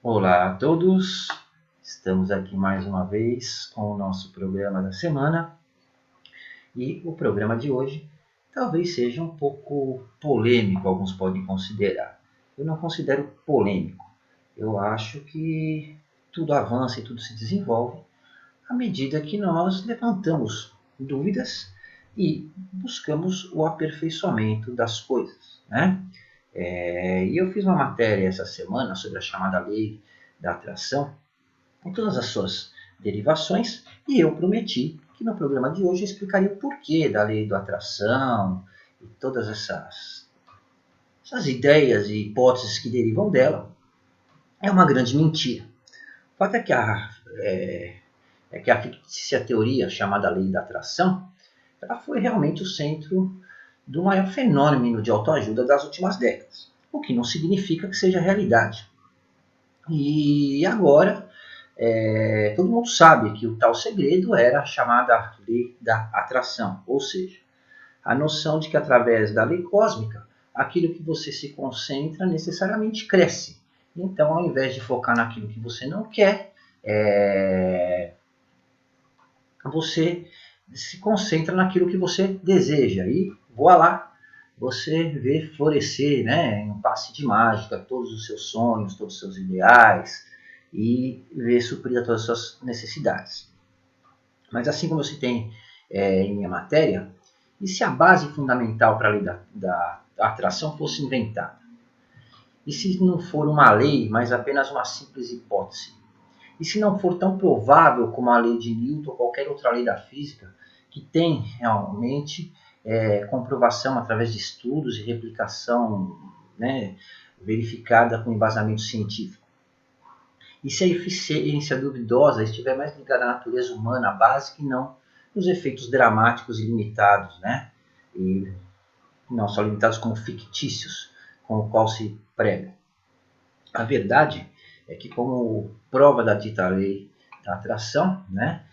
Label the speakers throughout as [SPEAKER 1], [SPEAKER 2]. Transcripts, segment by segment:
[SPEAKER 1] Olá a todos, estamos aqui mais uma vez com o nosso programa da semana e o programa de hoje talvez seja um pouco polêmico, alguns podem considerar. Eu não considero polêmico, eu acho que tudo avança e tudo se desenvolve à medida que nós levantamos dúvidas e buscamos o aperfeiçoamento das coisas, né? E eu fiz uma matéria essa semana sobre a chamada lei da atração, com todas as suas derivações, e eu prometi que no programa de hoje eu explicaria o porquê da lei da atração e todas essas ideias e hipóteses que derivam dela. É uma grande mentira. O fato é que a fictícia teoria chamada lei da atração ela foi realmente o centro do maior fenômeno de autoajuda das últimas décadas, o que não significa que seja realidade. E agora, todo mundo sabe que o tal segredo era a chamada lei da atração, ou seja, a noção de que através da lei cósmica, aquilo que você se concentra necessariamente cresce. Então, ao invés de focar naquilo que você não quer, você se concentra naquilo que você deseja e voilá, você vê florescer, né, em um passe de mágica, todos os seus sonhos, todos os seus ideais e vê suprir todas as suas necessidades. Mas assim como eu citei em minha matéria, e se a base fundamental para a lei da atração fosse inventada? E se não for uma lei, mas apenas uma simples hipótese? E se não for tão provável como a lei de Newton ou qualquer outra lei da física, que tem realmente comprovação através de estudos e replicação, né, verificada com embasamento científico? E se a eficiência duvidosa estiver mais ligada à natureza humana, à base, que não nos efeitos dramáticos e limitados, né? E não só limitados como fictícios, com o qual se prega. A verdade é que, como prova da dita lei da atração, né,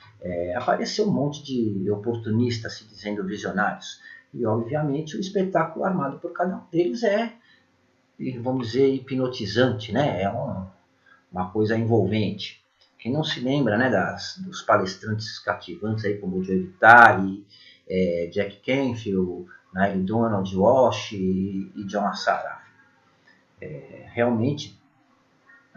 [SPEAKER 1] apareceu um monte de oportunistas se dizendo visionários. E, obviamente, o espetáculo armado por cada um deles vamos dizer, hipnotizante, né? Uma coisa envolvente. Quem não se lembra, né, dos palestrantes cativantes aí como Joe Vitale, Jack Canfield, Neil Donald Walsh e John Assaraf. Realmente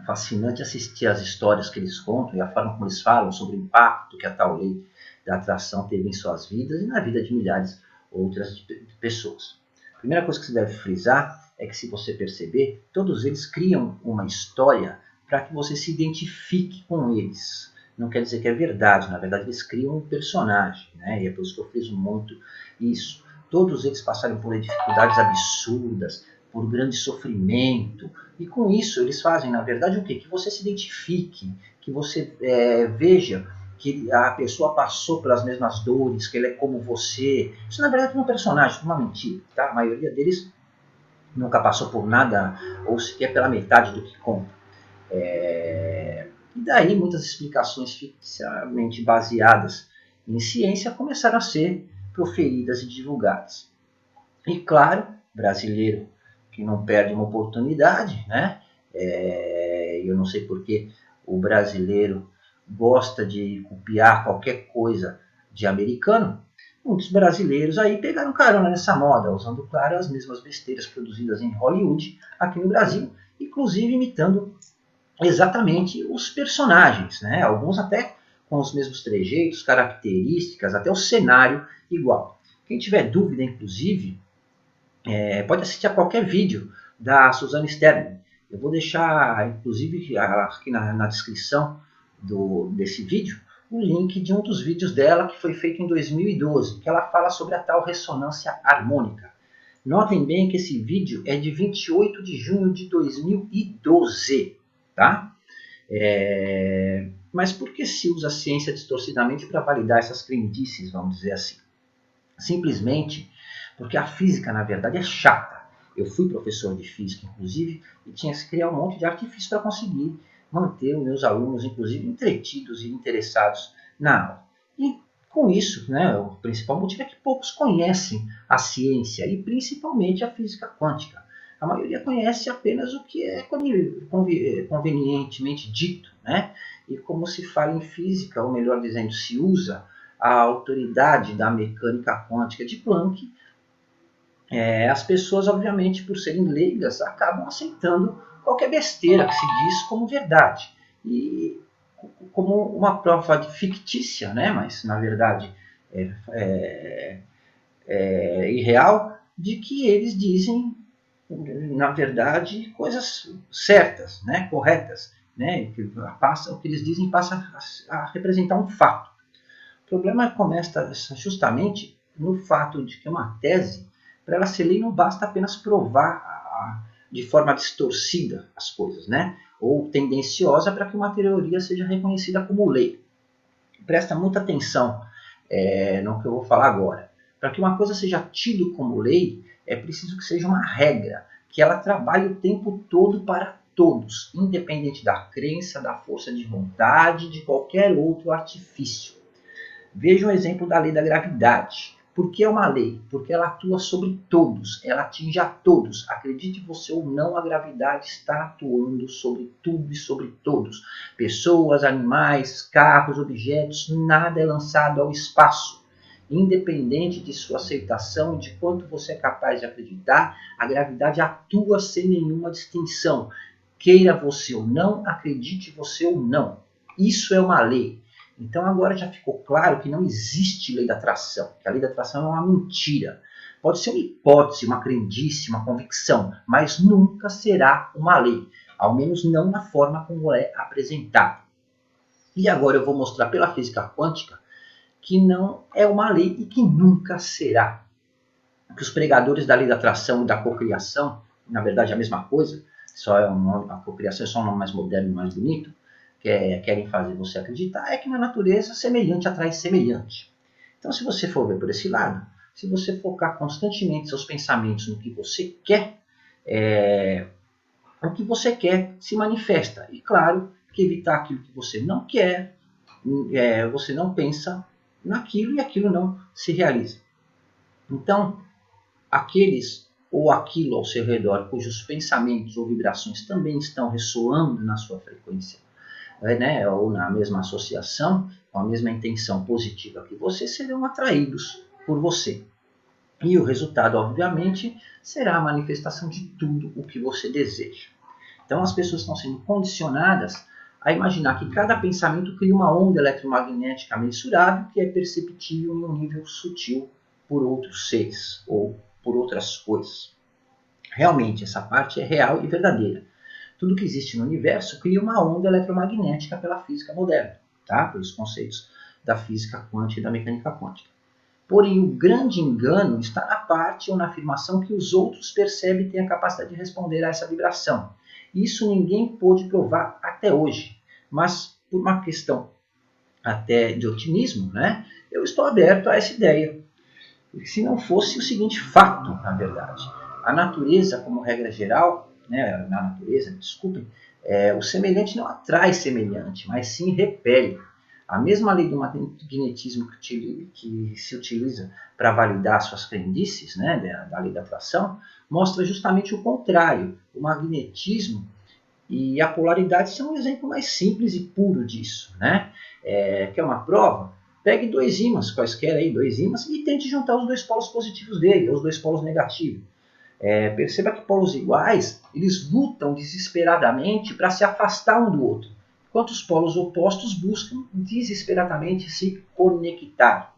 [SPEAKER 1] fascinante assistir as histórias que eles contam e a forma como eles falam sobre o impacto que a tal lei da atração teve em suas vidas e na vida de milhares outras de pessoas. A primeira coisa que você deve frisar é que, se você perceber, todos eles criam uma história para que você se identifique com eles. Não quer dizer que é verdade, na verdade eles criam um personagem, né? E é por isso que eu friso muito isso. Todos eles passaram por dificuldades absurdas, por grande sofrimento, e com isso eles fazem, na verdade, o quê? Que você se identifique, que você veja que a pessoa passou pelas mesmas dores, que ele é como você. Isso, na verdade, é um personagem, uma mentira. Tá? A maioria deles nunca passou por nada, ou sequer pela metade do que conta. E daí muitas explicações ficticiamente baseadas em ciência começaram a ser proferidas e divulgadas. E claro, brasileiro que não perde uma oportunidade, né? Eu não sei porque o brasileiro gosta de copiar qualquer coisa de americano. Muitos brasileiros aí pegaram carona nessa moda, usando, claro, as mesmas besteiras produzidas em Hollywood aqui no Brasil, inclusive imitando exatamente os personagens, né? Alguns até com os mesmos trejeitos, características, até o cenário igual. Quem tiver dúvida, inclusive, pode assistir a qualquer vídeo da Suzanne Sterling. Eu vou deixar, inclusive, aqui na descrição desse vídeo, o link de um dos vídeos dela que foi feito em 2012, que ela fala sobre a tal ressonância harmônica. Notem bem que esse vídeo é de 28 de junho de 2012, tá? Mas por que se usa a ciência distorcidamente para validar essas crendices, vamos dizer assim? Simplesmente porque a física, na verdade, é chata. Eu fui professor de física, inclusive, e tinha que criar um monte de artifício para conseguir manter os meus alunos, inclusive, entretidos e interessados na aula. E com isso, né, o principal motivo é que poucos conhecem a ciência e principalmente a física quântica. A maioria conhece apenas o que é convenientemente dito, né? E como se fala em física, ou melhor dizendo, se usa a autoridade da mecânica quântica de Planck, as pessoas, obviamente, por serem leigas, acabam aceitando qualquer besteira que se diz como verdade. E como uma prova fictícia, né? Mas na verdade é irreal, de que eles dizem, na verdade, coisas certas, né? Corretas. Né? O que eles dizem passa a representar um fato. O problema começa justamente no fato de que uma tese, para ela ser lei, não basta apenas provar de forma distorcida as coisas, né? Ou tendenciosa para que uma teoria seja reconhecida como lei. Presta muita atenção no que eu vou falar agora. Para que uma coisa seja tida como lei, é preciso que seja uma regra, que ela trabalhe o tempo todo para todos, independente da crença, da força de vontade, de qualquer outro artifício. Veja o exemplo da lei da gravidade. Por que é uma lei? Porque ela atua sobre todos, ela atinge a todos. Acredite você ou não, a gravidade está atuando sobre tudo e sobre todos. Pessoas, animais, carros, objetos, nada é lançado ao espaço. Independente de sua aceitação e de quanto você é capaz de acreditar, a gravidade atua sem nenhuma distinção. Queira você ou não, acredite você ou não. Isso é uma lei. Então agora já ficou claro que não existe lei da atração, que a lei da atração é uma mentira. Pode ser uma hipótese, uma crendice, uma convicção, mas nunca será uma lei, ao menos não na forma como é apresentada. E agora eu vou mostrar pela física quântica que não é uma lei e que nunca será. Que os pregadores da lei da atração e da cocriação, na verdade é a mesma coisa, só a cocriação é só um nome mais moderno e mais bonito, querem fazer você acreditar, é que na natureza semelhante atrai semelhante. Então, se você for ver por esse lado, se você focar constantemente seus pensamentos no que você quer, o que você quer se manifesta. E claro que evitar aquilo que você não quer, você não pensa naquilo e aquilo não se realiza. Então, aqueles ou aquilo ao seu redor cujos pensamentos ou vibrações também estão ressoando na sua frequência, né, ou na mesma associação, com a mesma intenção positiva que você, serão atraídos por você. E o resultado, obviamente, será a manifestação de tudo o que você deseja. Então as pessoas estão sendo condicionadas a imaginar que cada pensamento cria uma onda eletromagnética mensurável que é perceptível em um nível sutil por outros seres ou por outras coisas. Realmente, essa parte é real e verdadeira. Tudo que existe no universo cria uma onda eletromagnética pela física moderna, tá? Pelos conceitos da física quântica e da mecânica quântica. Porém, o grande engano está na parte ou na afirmação que os outros percebem e têm a capacidade de responder a essa vibração. Isso ninguém pôde provar até hoje, mas por uma questão até de otimismo, né, eu estou aberto a essa ideia. Se não fosse o seguinte fato, na verdade, a natureza, como regra geral, na natureza, desculpem, o semelhante não atrai semelhante, mas sim repele. A mesma lei do magnetismo que se utiliza para validar suas crendices, da lei da atração, mostra justamente o contrário. O magnetismo e a polaridade são um exemplo mais simples e puro disso. Quer uma prova? Pegue dois ímãs, quaisquer aí, dois ímãs, e tente juntar os dois polos positivos dele, os dois polos negativos. Perceba que polos iguais, eles lutam desesperadamente para se afastar um do outro, enquanto os polos opostos buscam desesperadamente se conectar.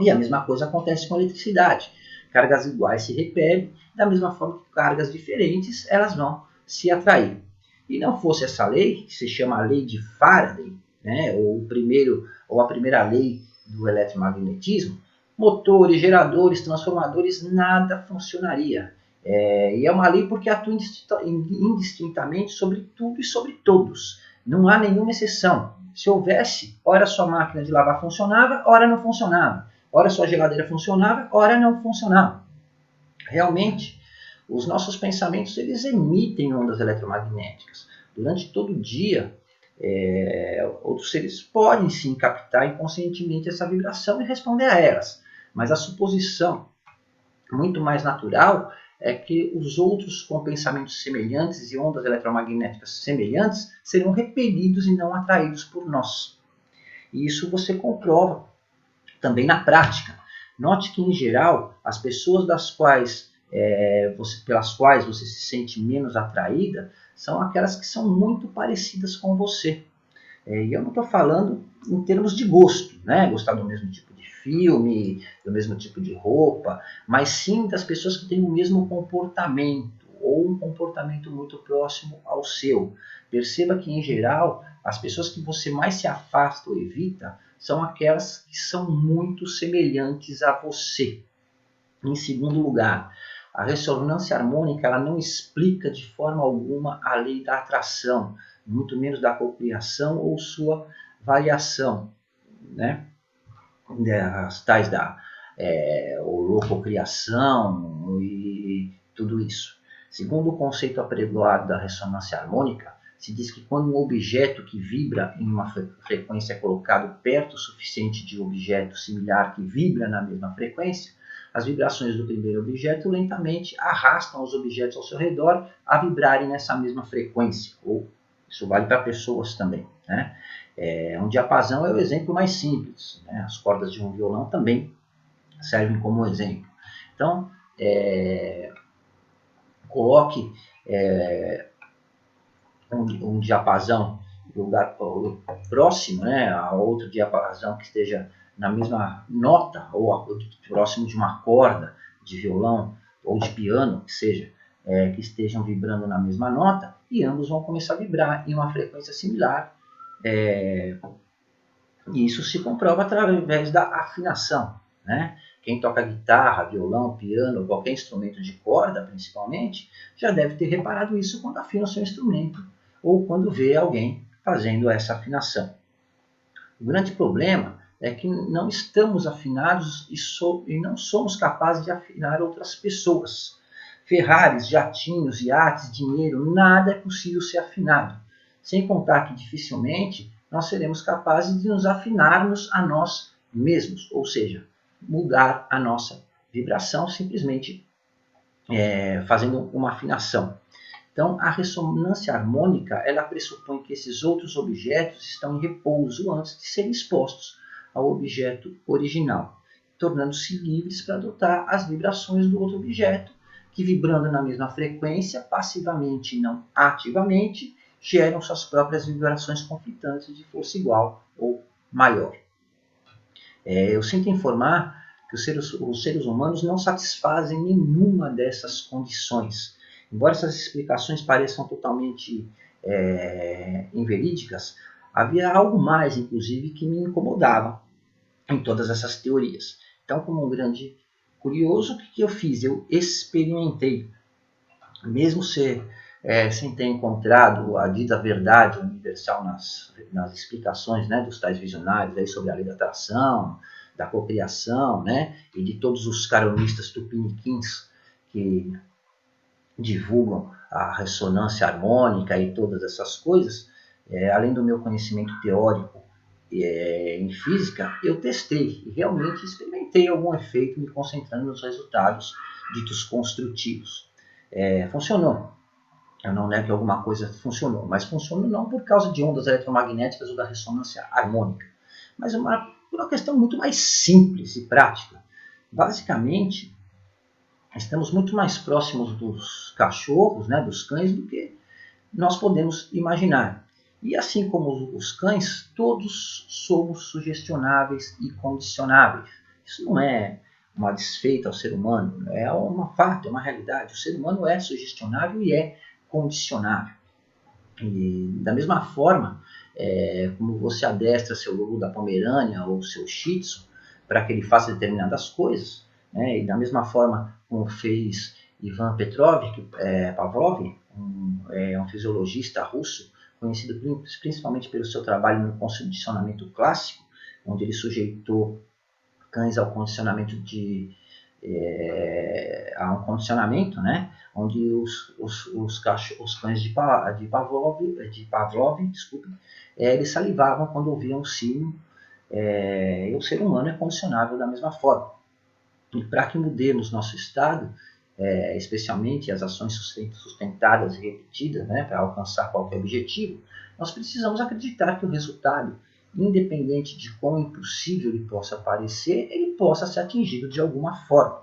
[SPEAKER 1] E a mesma coisa acontece com a eletricidade. Cargas iguais se repelem, da mesma forma que cargas diferentes, elas vão se atrair. E não fosse essa lei, que se chama a lei de Faraday, ou a primeira lei do eletromagnetismo, motores, geradores, transformadores, nada funcionaria. E é uma lei porque atua indistintamente sobre tudo e sobre todos. Não há nenhuma exceção. Se houvesse, ora sua máquina de lavar funcionava, ora não funcionava. Ora sua geladeira funcionava, ora não funcionava. Realmente, os nossos pensamentos eles emitem ondas eletromagnéticas. Durante todo o dia, outros seres podem sim captar inconscientemente essa vibração e responder a elas. Mas a suposição muito mais natural é que os outros com pensamentos semelhantes e ondas eletromagnéticas semelhantes serão repelidos e não atraídos por nós. E isso você comprova também na prática. Note que, em geral, as pessoas pelas quais você se sente menos atraída são aquelas que são muito parecidas com você. E eu não estou falando em termos de gosto, né? Gostar do mesmo tipo de filme, do mesmo tipo de roupa, mas sim das pessoas que têm o mesmo comportamento ou um comportamento muito próximo ao seu. Perceba que, em geral, as pessoas que você mais se afasta ou evita são aquelas que são muito semelhantes a você. Em segundo lugar, a ressonância harmônica ela não explica de forma alguma a lei da atração, muito menos da cocriação ou sua variação, né? As tais da holococriação e tudo isso. Segundo o conceito apregoado da ressonância harmônica, se diz que quando um objeto que vibra em uma frequência é colocado perto o suficiente de um objeto similar que vibra na mesma frequência, as vibrações do primeiro objeto lentamente arrastam os objetos ao seu redor a vibrarem nessa mesma frequência. Ou isso vale para pessoas também, né? Um diapasão é o exemplo mais simples, né? As cordas de um violão também servem como exemplo. Então, coloque um diapasão em lugar próximo, né, a outro diapasão que esteja na mesma nota ou próximo de uma corda de violão ou de piano, que seja, que estejam vibrando na mesma nota, e ambos vão começar a vibrar em uma frequência similar. E isso se comprova através da afinação, né? Quem toca guitarra, violão, piano, qualquer instrumento de corda, principalmente, já deve ter reparado isso quando afina o seu instrumento ou quando vê alguém fazendo essa afinação. O grande problema é que não estamos afinados e não somos capazes de afinar outras pessoas. Ferraris, jatinhos, iates, dinheiro, nada é possível ser afinado. Sem contar que dificilmente nós seremos capazes de nos afinarmos a nós mesmos, ou seja, mudar a nossa vibração simplesmente fazendo uma afinação. Então, a ressonância harmônica ela pressupõe que esses outros objetos estão em repouso antes de serem expostos ao objeto original, tornando-se livres para adotar as vibrações do outro objeto, que vibrando na mesma frequência, passivamente e não ativamente, geram suas próprias vibrações conflitantes de força igual ou maior. Eu sinto informar que os seres humanos não satisfazem nenhuma dessas condições. Embora essas explicações pareçam totalmente inverídicas, havia algo mais, inclusive, que me incomodava em todas essas teorias. Então, como um grande curioso, o que eu fiz? Eu experimentei. Mesmo sem ter encontrado a dita verdade universal nas explicações, né, dos tais visionários aí sobre a lei da atração, da cocriação, né, e de todos os caronistas tupiniquins que divulgam a ressonância harmônica e todas essas coisas, além do meu conhecimento teórico em física, eu testei e realmente experimentei algum efeito me concentrando nos resultados ditos construtivos. Funcionou. Eu não nego que alguma coisa funcionou, mas funcionou não por causa de ondas eletromagnéticas ou da ressonância harmônica, mas por uma questão muito mais simples e prática. Basicamente, estamos muito mais próximos dos cachorros, né, dos cães, do que nós podemos imaginar. E assim como os cães, todos somos sugestionáveis e condicionáveis. Isso não é uma desfeita ao ser humano, é um fato, é uma realidade. O ser humano é sugestionável e é condicionável. E da mesma forma, como você adestra seu lobo da Pomerânia ou seu Shih Tzu para que ele faça determinadas coisas, né? E da mesma forma como fez Ivan Pavlov, um fisiologista russo, conhecido principalmente pelo seu trabalho no condicionamento clássico, onde ele sujeitou cães ao condicionamento a um condicionamento, né, onde os cães de Pavlov, eles salivavam quando ouviam o sino, e o ser humano é condicionável da mesma forma. E para que mudemos nosso estado, especialmente as ações sustentadas e repetidas, né, para alcançar qualquer objetivo, nós precisamos acreditar que o resultado, independente de quão impossível ele possa parecer, ele possa ser atingido de alguma forma.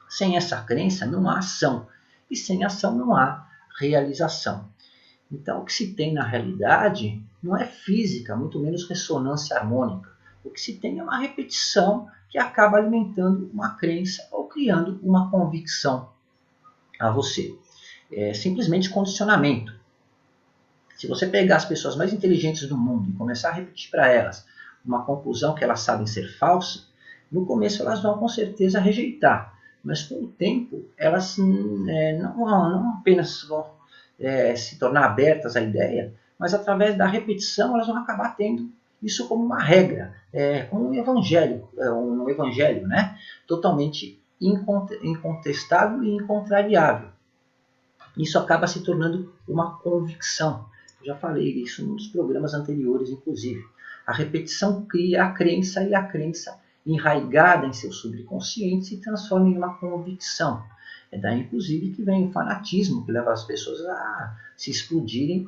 [SPEAKER 1] Sem essa crença não há ação, e sem ação não há realização. Então, o que se tem na realidade não é física, muito menos ressonância harmônica. O que se tem é uma repetição que acaba alimentando uma crença ou criando uma convicção a você. É simplesmente condicionamento. Se você pegar as pessoas mais inteligentes do mundo e começar a repetir para elas uma conclusão que elas sabem ser falsa, no começo elas vão com certeza rejeitar, mas com o tempo elas não apenas vão se tornar abertas à ideia, mas através da repetição elas vão acabar tendo isso como uma regra, como um evangelho, né? Totalmente incontestável e incontrariável. Isso acaba se tornando uma convicção. Eu já falei isso em um dos programas anteriores, inclusive. A repetição cria a crença e a crença, enraigada em seu subconsciente, se transforma em uma convicção. É daí, inclusive, que vem o fanatismo, que leva as pessoas a se explodirem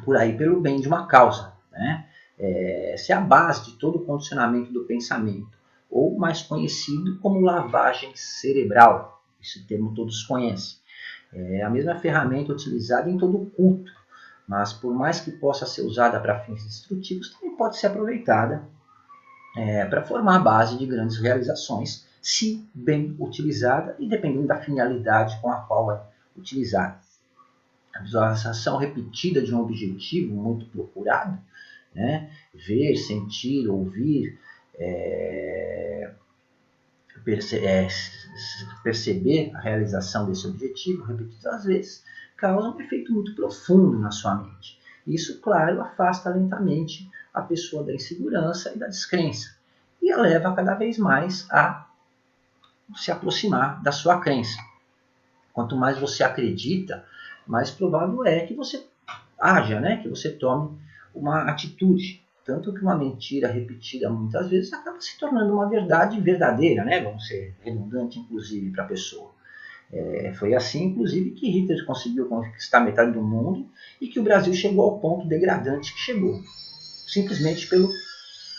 [SPEAKER 1] por aí pelo bem de uma causa, né? Essa é a base de todo o condicionamento do pensamento, ou mais conhecido como lavagem cerebral. Esse termo todos conhecem. É a mesma ferramenta utilizada em todo o culto, mas por mais que possa ser usada para fins destrutivos, também pode ser aproveitada para formar a base de grandes realizações, se bem utilizada e dependendo da finalidade com a qual é utilizada. A visualização repetida de um objetivo muito procurado, né? Ver, sentir, ouvir, perceber a realização desse objetivo repetidas vezes, causa um efeito muito profundo na sua mente. Isso, claro, afasta lentamente a pessoa da insegurança e da descrença e a leva cada vez mais a se aproximar da sua crença. Quanto mais você acredita, mais provável é que você haja, né? Que você tome uma atitude. Tanto que uma mentira repetida muitas vezes acaba se tornando uma verdade verdadeira, né? Vamos ser redundante, inclusive, para a pessoa. Foi assim, inclusive, que Hitler conseguiu conquistar metade do mundo e que o Brasil chegou ao ponto degradante que chegou. Simplesmente pelo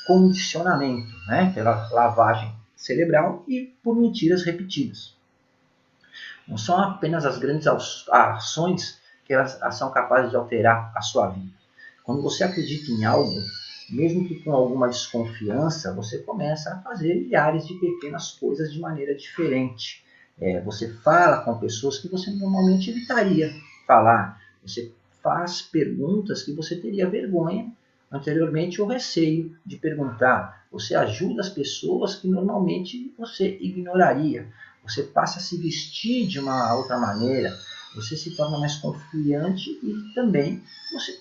[SPEAKER 1] condicionamento, né? Pela lavagem cerebral e por mentiras repetidas. Não são apenas as grandes ações que elas são capazes de alterar a sua vida. Quando você acredita em algo, mesmo que com alguma desconfiança, você começa a fazer milhares de pequenas coisas de maneira diferente. Você fala com pessoas que você normalmente evitaria falar. Você faz perguntas que você teria vergonha anteriormente ou receio de perguntar. Você ajuda as pessoas que normalmente você ignoraria. Você passa a se vestir de uma outra maneira. Você se torna mais confiante e também você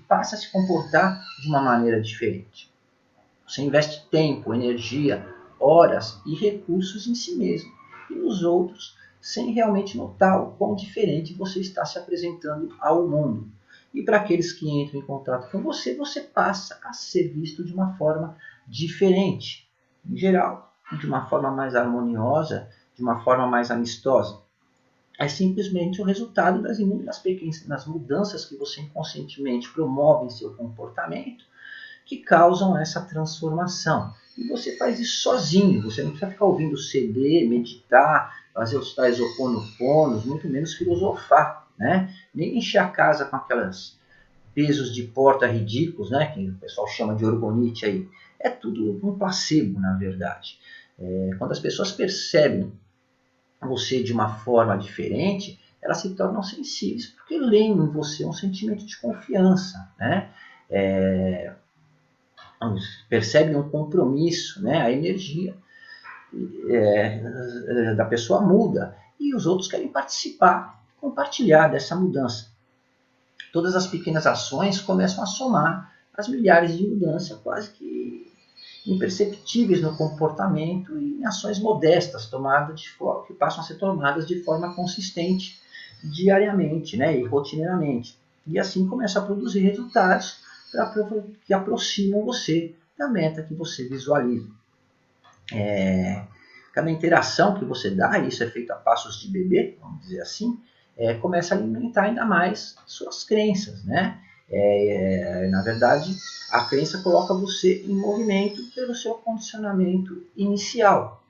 [SPEAKER 1] passa a se comportar de uma maneira diferente. Você investe tempo, energia, horas e recursos em si mesmo e nos outros, sem realmente notar o quão diferente você está se apresentando ao mundo. E para aqueles que entram em contato com você, você passa a ser visto de uma forma diferente, em geral, de uma forma mais harmoniosa, de uma forma mais amistosa. É simplesmente o resultado das inúmeras pequenas mudanças que você inconscientemente promove em seu comportamento que causam essa transformação. E você faz isso sozinho, você não precisa ficar ouvindo CD, meditar, fazer os tais ho'oponoponos, muito menos filosofar, né? Nem encher a casa com aquelas pesos de porta ridículos, né? Que o pessoal chama de orgonite aí. É tudo um placebo, na verdade. Quando as pessoas percebem você de uma forma diferente, elas se tornam sensíveis, porque leem em você um sentimento de confiança, né? Percebem um compromisso, né? A energia da pessoa muda e os outros querem participar, compartilhar dessa mudança. Todas as pequenas ações começam a somar as milhares de mudanças quase que imperceptíveis no comportamento e em ações modestas que passam a ser tomadas de forma consistente diariamente, né, e rotineiramente. E assim começa a produzir resultados que aproximam você da meta que você visualiza. Cada interação que você dá, e isso é feito a passos de bebê, vamos dizer assim, começa a alimentar ainda mais suas crenças, né? Na verdade, a crença coloca você em movimento pelo seu condicionamento inicial.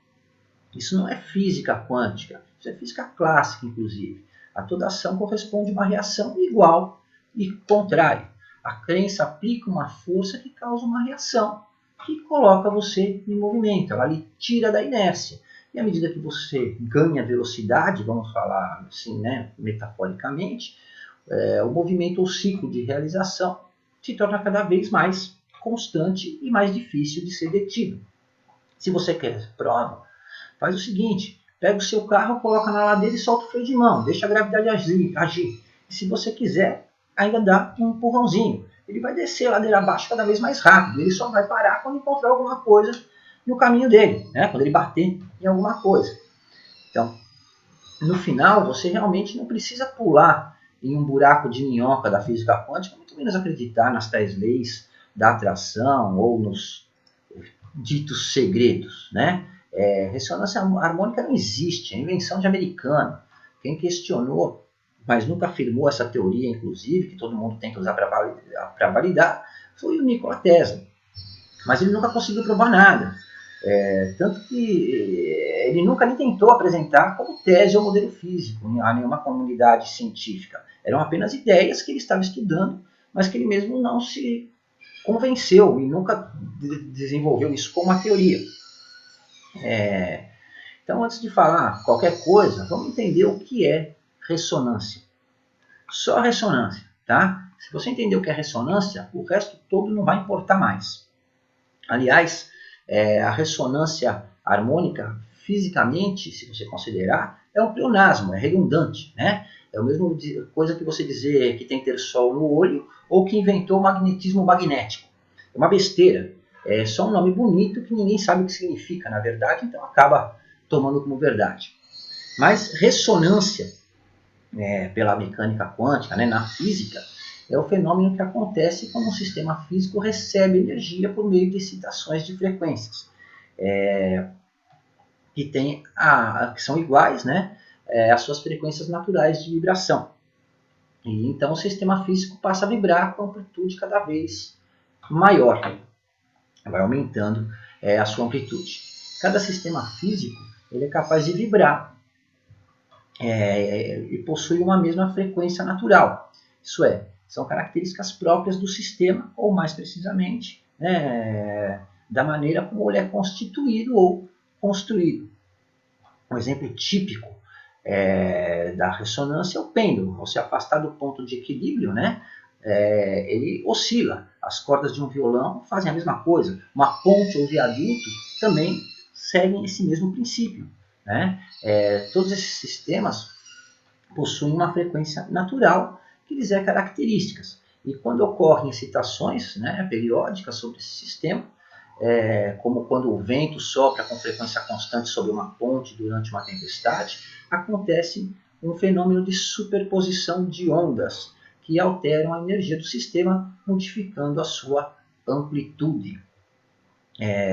[SPEAKER 1] Isso não é física quântica, isso é física clássica, inclusive. A toda ação corresponde uma reação igual e contrária. A crença aplica uma força que causa uma reação, que coloca você em movimento, ela lhe tira da inércia. E à medida que você ganha velocidade, vamos falar assim, né, metaforicamente, o movimento ou ciclo de realização se torna cada vez mais constante e mais difícil de ser detido. Se você quer prova, faz o seguinte, pega o seu carro, coloca na ladeira e solta o freio de mão, deixa a gravidade agir. E se você quiser, ainda dá um empurrãozinho. Ele vai descer a ladeira abaixo cada vez mais rápido, ele só vai parar quando encontrar alguma coisa no caminho dele, né? Quando ele bater em alguma coisa. Então, no final, você realmente não precisa pular em um buraco de minhoca da física quântica, muito menos acreditar nas tais leis da atração ou nos ditos segredos, né? Ressonância harmônica não existe, é invenção de americano. Quem questionou, mas nunca afirmou essa teoria, inclusive, que todo mundo tem que usar para validar, foi o Nikola Tesla. Mas ele nunca conseguiu provar nada. Tanto que ele nunca nem tentou apresentar como tese ou modelo físico a nenhuma comunidade científica. Eram apenas ideias que ele estava estudando, mas que ele mesmo não se convenceu e nunca desenvolveu isso como uma teoria. Então, antes de falar qualquer coisa, vamos entender o que é ressonância. Só ressonância, tá? Se você entender o que é ressonância, o resto todo não vai importar mais. Aliás, a ressonância harmônica, fisicamente, se você considerar, é um pleonasmo, é redundante, né? É a mesma coisa que você dizer que tem que ter sol no olho ou que inventou o magnetismo magnético. É uma besteira. É só um nome bonito que ninguém sabe o que significa, na verdade, então acaba tomando como verdade. Mas ressonância, pela mecânica quântica, né, na física, é o fenômeno que acontece quando um sistema físico recebe energia por meio de excitações de frequências, que são iguais, né, às suas frequências naturais de vibração. E então o sistema físico passa a vibrar com amplitude cada vez maior, vai aumentando a sua amplitude. Cada sistema físico ele é capaz de vibrar e possui uma mesma frequência natural. Isso é, são características próprias do sistema, ou mais precisamente, da maneira como ele é constituído ou construído. Um exemplo típico da ressonância é o pêndulo. Ao se afastar do ponto de equilíbrio, né, ele oscila. As cordas de um violão fazem a mesma coisa. Uma ponte ou viaduto também seguem esse mesmo princípio, né? Todos esses sistemas possuem uma frequência natural que lhes é características. E quando ocorrem excitações, né, periódicas sobre esse sistema, como quando o vento sopra com frequência constante sobre uma ponte durante uma tempestade, acontece um fenômeno de superposição de ondas que alteram a energia do sistema, modificando a sua amplitude.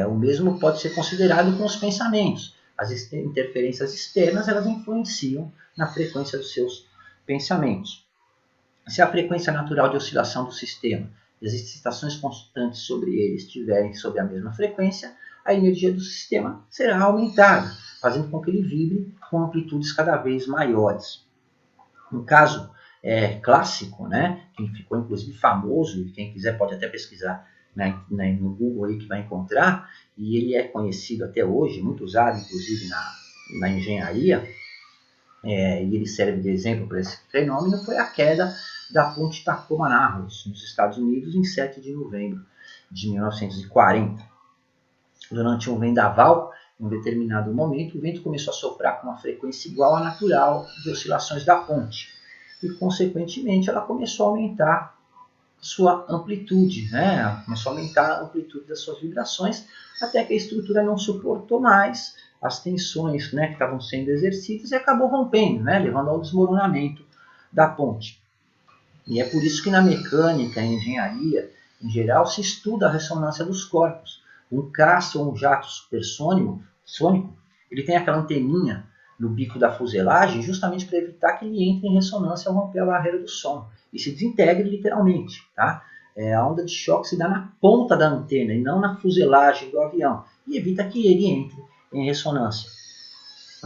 [SPEAKER 1] O mesmo pode ser considerado com os pensamentos. As interferências externas elas influenciam na frequência dos seus pensamentos. Se a frequência natural de oscilação do sistema e as excitações constantes sobre ele estiverem sob a mesma frequência, a energia do sistema será aumentada, fazendo com que ele vibre com amplitudes cada vez maiores. Um caso clássico, né, que ficou inclusive famoso, e quem quiser pode até pesquisar no Google aí que vai encontrar, e ele é conhecido até hoje, muito usado inclusive na engenharia, e ele serve de exemplo para esse fenômeno, foi a queda da ponte Tacoma Narrows, nos Estados Unidos, em 7 de novembro de 1940. Durante um vendaval, em um determinado momento, o vento começou a soprar com uma frequência igual à natural de oscilações da ponte, e, consequentemente, ela começou a aumentar sua amplitude, né? Começou a aumentar a amplitude das suas vibrações, até que a estrutura não suportou mais as tensões, né, que estavam sendo exercidas e acabou rompendo, né, levando ao desmoronamento da ponte. E é por isso que na mecânica e engenharia, em geral, se estuda a ressonância dos corpos. Um caça ou um jato supersônico, ele tem aquela anteninha no bico da fuselagem justamente para evitar que ele entre em ressonância ao romper a barreira do som e se desintegre literalmente, tá? A onda de choque se dá na ponta da antena e não na fuselagem do avião e evita que ele entre em ressonância.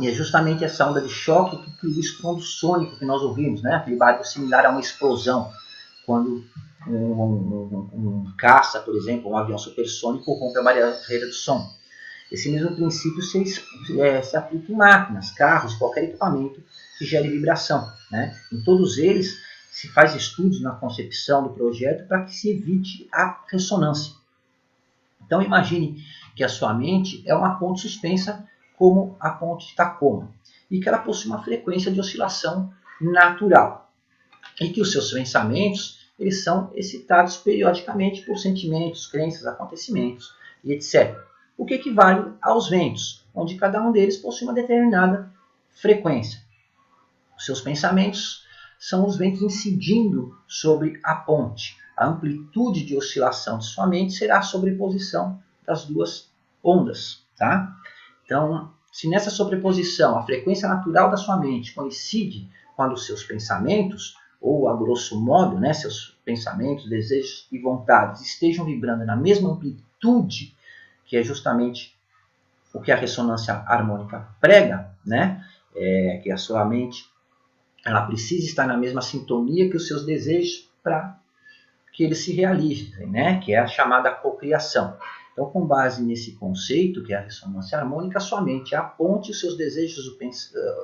[SPEAKER 1] E é justamente essa onda de choque que cria o estrondo sônico que nós ouvimos, né? Aquele barulho similar a uma explosão, quando um caça, por exemplo, um avião supersônico rompe a barreira do som. Esse mesmo princípio se aplica em máquinas, carros, qualquer equipamento que gere vibração, né? Em todos eles se faz estudos na concepção do projeto para que se evite a ressonância. Então imagine que a sua mente é uma ponte suspensa como a ponte de Tacoma e que ela possui uma frequência de oscilação natural e que os seus pensamentos eles são excitados periodicamente por sentimentos, crenças, acontecimentos e etc. O que equivale aos ventos, onde cada um deles possui uma determinada frequência. Os seus pensamentos são os ventos incidindo sobre a ponte. A amplitude de oscilação de sua mente será a sobreposição das duas ondas, tá? Então, se nessa sobreposição a frequência natural da sua mente coincide com a dos seus pensamentos, ou a grosso modo, né, seus pensamentos, desejos e vontades estejam vibrando na mesma amplitude, que é justamente o que a ressonância harmônica prega, né, que a sua mente ela precisa estar na mesma sintonia que os seus desejos para que eles se realizem, né, que é a chamada cocriação. Então, com base nesse conceito, que é a ressonância harmônica, a sua mente é a ponte, os seus desejos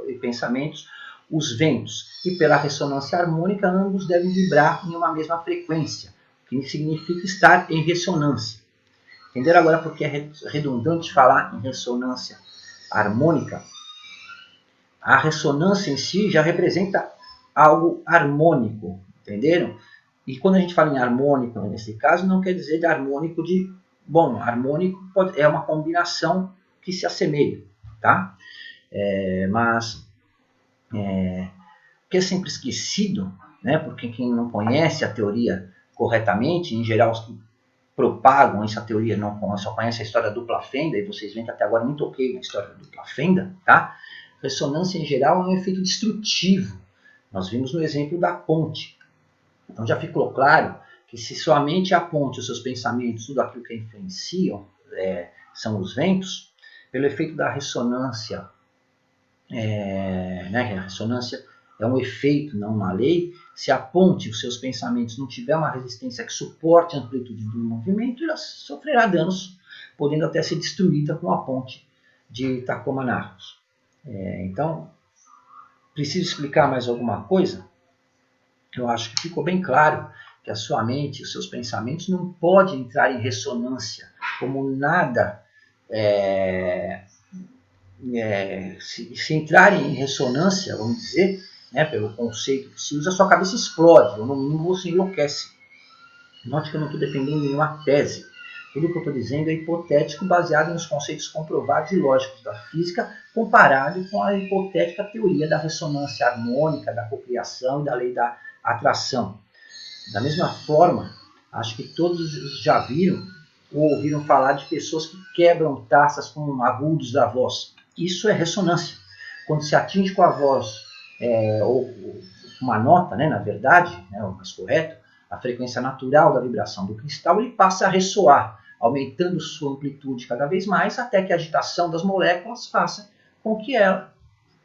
[SPEAKER 1] e pensamentos, os ventos. E pela ressonância harmônica, ambos devem vibrar em uma mesma frequência, que significa estar em ressonância. Entenderam agora por que é redundante falar em ressonância harmônica? A ressonância em si já representa algo harmônico, entenderam? E quando a gente fala em harmônico, nesse caso, não quer dizer de harmônico de... Bom, harmônico é uma combinação que se assemelha, tá? Que é sempre esquecido, né? Porque quem não conhece a teoria corretamente, em geral os que propagam essa teoria só conhecem a história da dupla fenda, e vocês veem que até agora nem toquei na história da dupla fenda, tá? Ressonância em geral é um efeito destrutivo. Nós vimos no exemplo da ponte. Então já ficou claro que se sua mente é a ponte, os seus pensamentos, tudo aquilo que influenciam são os ventos, pelo efeito da ressonância, né, a ressonância é um efeito, não uma lei, se a ponte, os seus pensamentos, não tiver uma resistência que suporte a amplitude do movimento, ela sofrerá danos, podendo até ser destruída com a ponte de Tacoma-Narcos. Então, preciso explicar mais alguma coisa? Eu acho que ficou bem claro que a sua mente, os seus pensamentos não podem entrar em ressonância como nada. Se entrarem em ressonância, vamos dizer, né, pelo conceito que se usa, a sua cabeça explode, ou no mínimo você enlouquece. Note que eu não estou defendendo nenhuma tese. Tudo que eu estou dizendo é hipotético, baseado nos conceitos comprovados e lógicos da física, comparado com a hipotética teoria da ressonância harmônica, da cocriação e da lei da atração. Da mesma forma, acho que todos já viram ou ouviram falar de pessoas que quebram taças com agudos da voz. Isso é ressonância. Quando se atinge com a voz ou uma nota, né, na verdade, né, o mais correto, a frequência natural da vibração do cristal, ele passa a ressoar, aumentando sua amplitude cada vez mais, até que a agitação das moléculas faça com que ela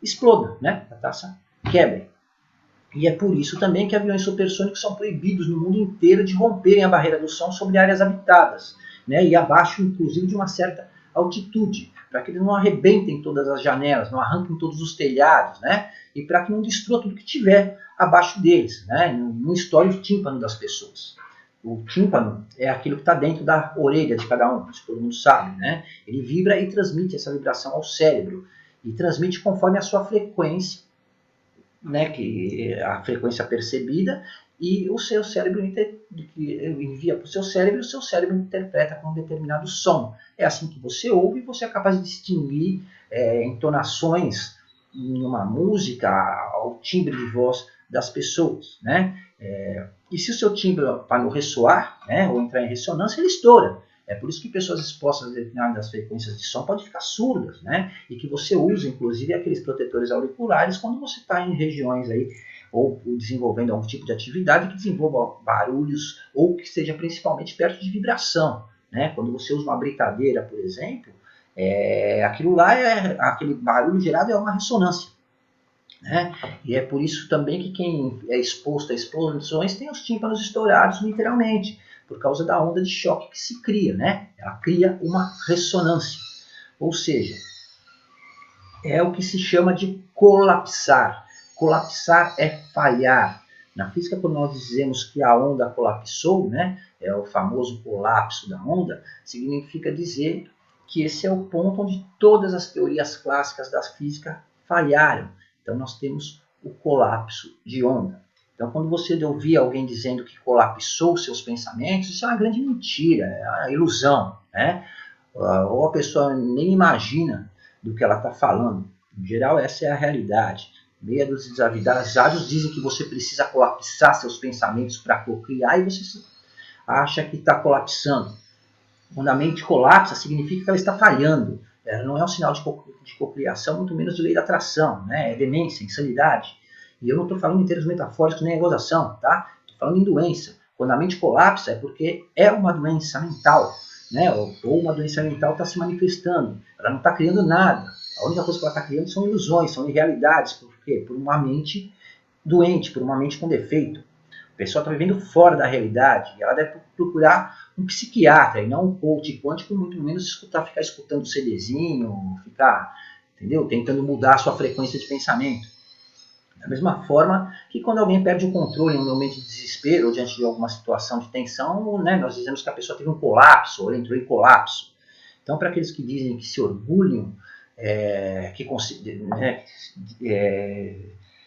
[SPEAKER 1] exploda, né, a taça quebre. E é por isso também que aviões supersônicos são proibidos no mundo inteiro de romperem a barreira do som sobre áreas habitadas, né, e abaixo, inclusive, de uma certa altitude, para que eles não arrebentem todas as janelas, não arranquem todos os telhados, né, e para que não destrua tudo que tiver abaixo deles, né, não estoure o tímpano das pessoas. O tímpano é aquilo que está dentro da orelha de cada um, isso todo mundo sabe, né? Ele vibra e transmite essa vibração ao cérebro, e transmite conforme a sua frequência, né, que a frequência percebida, e o seu cérebro envia para o seu cérebro, e o seu cérebro interpreta com um determinado som. É assim que você ouve e você é capaz de distinguir entonações em uma música ao timbre de voz das pessoas, né? E se o seu timbre para não ressoar, né, ou entrar em ressonância, ele estoura. É por isso que pessoas expostas a determinadas frequências de som podem ficar surdas, né? E que você usa, inclusive, aqueles protetores auriculares quando você está em regiões aí, ou desenvolvendo algum tipo de atividade que desenvolva barulhos, ou que esteja principalmente perto de vibração, né? Quando você usa uma britadeira, por exemplo, aquilo lá, aquele barulho gerado é uma ressonância, né? E é por isso também que quem é exposto a explosões tem os tímpanos estourados, literalmente, por causa da onda de choque que se cria, né? Ela cria uma ressonância, ou seja, é o que se chama de colapsar. Colapsar é falhar. Na física, quando nós dizemos que a onda colapsou, né, é o famoso colapso da onda, significa dizer que esse é o ponto onde todas as teorias clássicas da física falharam. Então, nós temos o colapso de onda. Então, quando você ouvir alguém dizendo que colapsou seus pensamentos, isso é uma grande mentira, é uma ilusão, né? Ou a pessoa nem imagina do que ela está falando. Em geral, essa é a realidade. Meia dos desavisados dizem que você precisa colapsar seus pensamentos para procriar e você acha que está colapsando. Quando a mente colapsa, significa que ela está falhando. Ela não é um sinal de cocriação, muito menos de lei da atração, né? É demência, insanidade. E eu não estou falando em termos metafóricos nem em gozação, tá? Estou falando em doença. Quando a mente colapsa é porque é uma doença mental, né? Ou uma doença mental está se manifestando. Ela não está criando nada. A única coisa que ela está criando são ilusões, são irrealidades. Por quê? Por uma mente doente, por uma mente com defeito. A pessoa está vivendo fora da realidade. E ela deve procurar um psiquiatra e não um coach quântico, muito menos ficar escutando CDzinho, ficar, entendeu? Tentando mudar a sua frequência de pensamento. Da mesma forma que quando alguém perde o controle em um momento de desespero ou diante de alguma situação de tensão, né, nós dizemos que a pessoa teve um colapso, ou ela entrou em colapso. Então, para aqueles que dizem que se orgulham,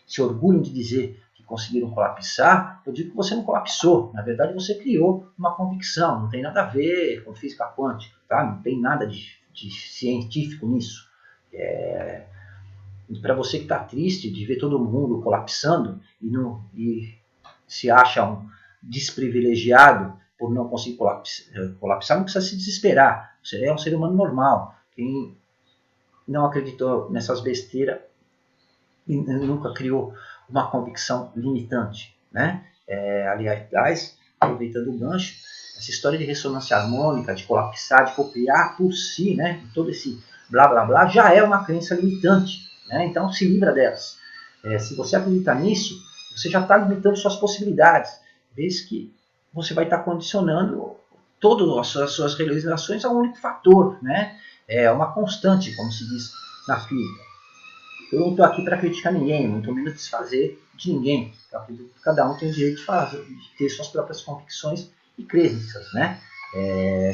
[SPEAKER 1] se orgulham de dizer que conseguiram colapsar, eu digo que você não colapsou. Na verdade, você criou uma convicção. Não tem nada a ver com física quântica, tá? Não tem nada de científico nisso. Para você que está triste de ver todo mundo colapsando e se acha um desprivilegiado por não conseguir colapsar, não precisa se desesperar. Você é um ser humano normal. Quem não acreditou nessas besteiras e nunca criou uma convicção limitante, né? Aliás, aproveitando o gancho, essa história de ressonância harmônica, de colapsar, de cocriar por si, né? Todo esse blá blá blá, já é uma crença limitante, né? Então se livra delas. Se você acredita nisso, você já está limitando suas possibilidades, vez que você vai estar condicionando todas as suas realizações a um único fator, né? É uma constante, como se diz na física. Eu não estou aqui para criticar ninguém, muito menos desfazer de ninguém. Eu acredito que cada um tem o direito de ter suas próprias convicções e crenças, né?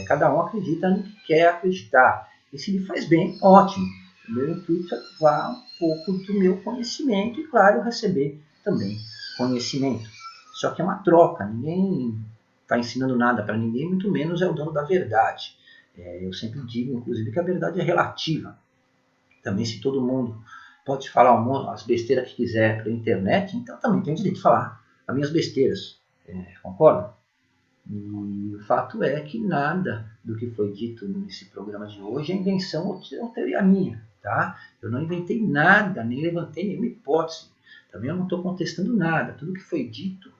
[SPEAKER 1] Cada um acredita no que quer acreditar. E se lhe faz bem, ótimo. O meu intuito é levar um pouco do meu conhecimento e, claro, receber também conhecimento. Só que é uma troca, ninguém está ensinando nada para ninguém, muito menos é o dono da verdade. Eu sempre digo, inclusive, que a verdade é relativa. Também, se todo mundo pode falar as besteiras que quiser pela internet, então também tem direito de falar as minhas besteiras. Concorda? E o fato é que nada do que foi dito nesse programa de hoje é invenção ou teoria minha. Tá? Eu não inventei nada, nem levantei nenhuma hipótese. Também eu não estou contestando nada. Tudo que foi dito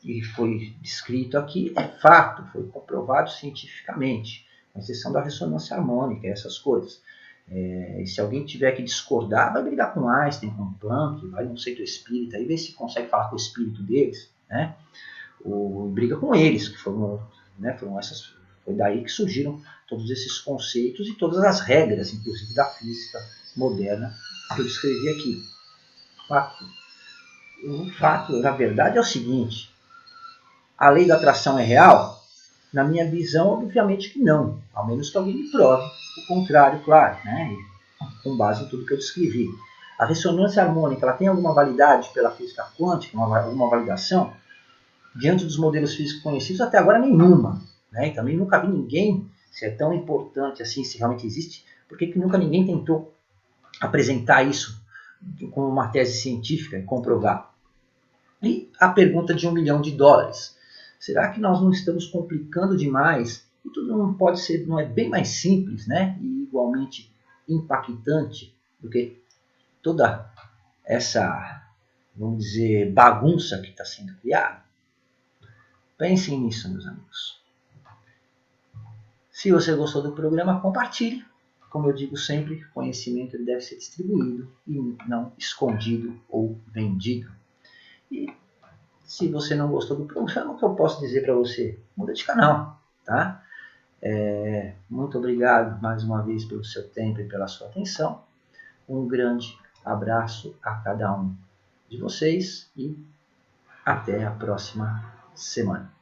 [SPEAKER 1] e foi descrito aqui é fato, foi comprovado cientificamente, com exceção da ressonância harmônica, essas coisas. E se alguém tiver que discordar, vai brigar com Einstein, com Planck, vai num centro espírita e ver se consegue falar com o espírito deles, né? Ou briga com eles, que foram foi daí que surgiram todos esses conceitos e todas as regras, inclusive da física moderna, que eu descrevi aqui. O fato, na verdade, é o seguinte: a lei da atração é real? Na minha visão, obviamente que não, ao menos que alguém me prove o contrário, claro, né? Com base em tudo que eu descrevi. A ressonância harmônica, ela tem alguma validade pela física quântica, alguma validação? Diante dos modelos físicos conhecidos, até agora nenhuma. Né? E também nunca vi ninguém, se é tão importante assim, se realmente existe, por que nunca ninguém tentou apresentar isso como uma tese científica e comprovar? E a pergunta de $1 milhão. Será que nós não estamos complicando demais? E tudo não pode ser, não é bem mais simples, né? E igualmente impactante do que toda essa, vamos dizer, bagunça que está sendo criada? Pensem nisso, meus amigos. Se você gostou do programa, compartilhe. Como eu digo sempre, conhecimento deve ser distribuído e não escondido ou vendido. E se você não gostou do programa, o que eu posso dizer para você? Muda de canal, tá? Muito obrigado mais uma vez pelo seu tempo e pela sua atenção. Um grande abraço a cada um de vocês e até a próxima semana.